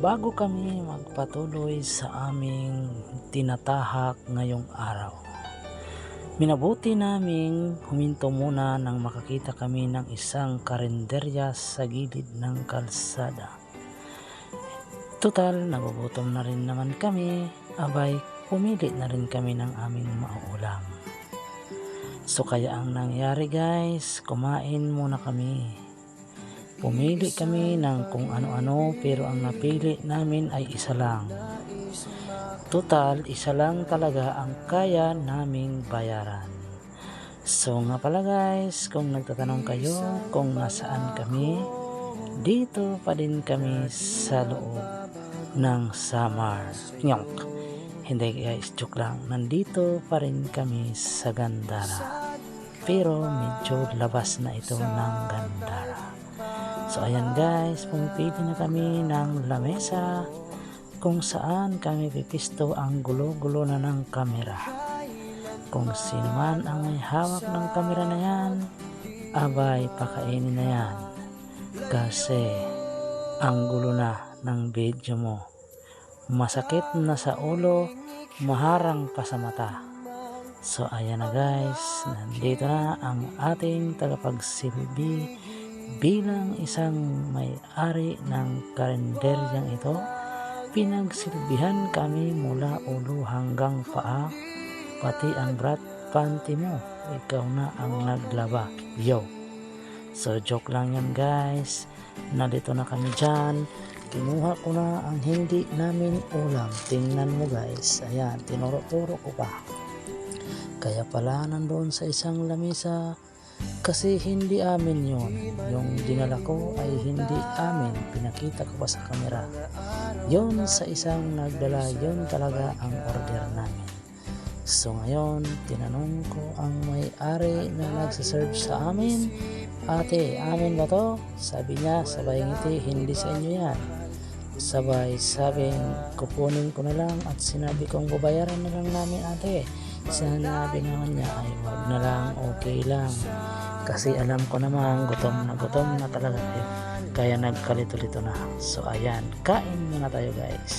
Bago kami magpatuloy sa aming tinatahak ngayong araw, minabuti naming huminto muna nang makakita kami ng isang karinderya sa gilid ng kalsada. Total, nagugutom na rin naman kami, abay pumili na rin kami ng aming mauulam. So kaya ang nangyari guys, kumain muna kami. Pumili kami ng kung ano-ano pero ang napili namin ay isa lang. Total, isa lang talaga ang kaya naming bayaran. So nga pala guys, kung nagtatanong kayo kung nasaan kami, dito pa din kami sa loob ng Samar. Nyonk. Hindi guys, joke lang. Nandito pa rin kami sa Gandara. Pero medyo labas na ito ng Gandara. So ayan guys, pumipili na kami ng lamesa kung saan kami pipisto. Ang gulo-gulo na ng kamera. Kung sino man ang may hawak ng kamera na yan, abay pakainin na yan. Kasi ang gulo na ng video mo. Masakit na sa ulo, maharang pa sa mata. So ayan na guys, nandito na ang ating tagapagsilbi bilang isang may-ari ng karinderyang ito. Pinagsilbihan kami mula ulo hanggang paa, pati ang brat panty mo, ikaw na ang naglaba. Yo! So joke lang yan guys, nandito na kami dyan. Kinuha ko na ang hindi namin ulam. Tingnan mo guys, ayan, tinuro-turo ko pa. Kaya pala nandoon sa isang lamesa, kasi hindi amin yun. Yung dinala ko ay hindi amin, pinakita ko pa sa kamera. Yun sa isang nagdala, yun talaga ang order namin. So ngayon, tinanong ko ang may-ari na nagsaserve sa amin, ate, amin ba to? Sabi niya, sabay ngiti, hindi sa inyo yan. Sabay sabing kukunin ko na lang at sinabi kong babayaran na lang namin ate. Sinabi naman niya ay wag na lang, okay lang. Kasi alam ko naman gutom na talaga tayo. Kaya nagkalito-lito na. So ayan, kain muna tayo guys.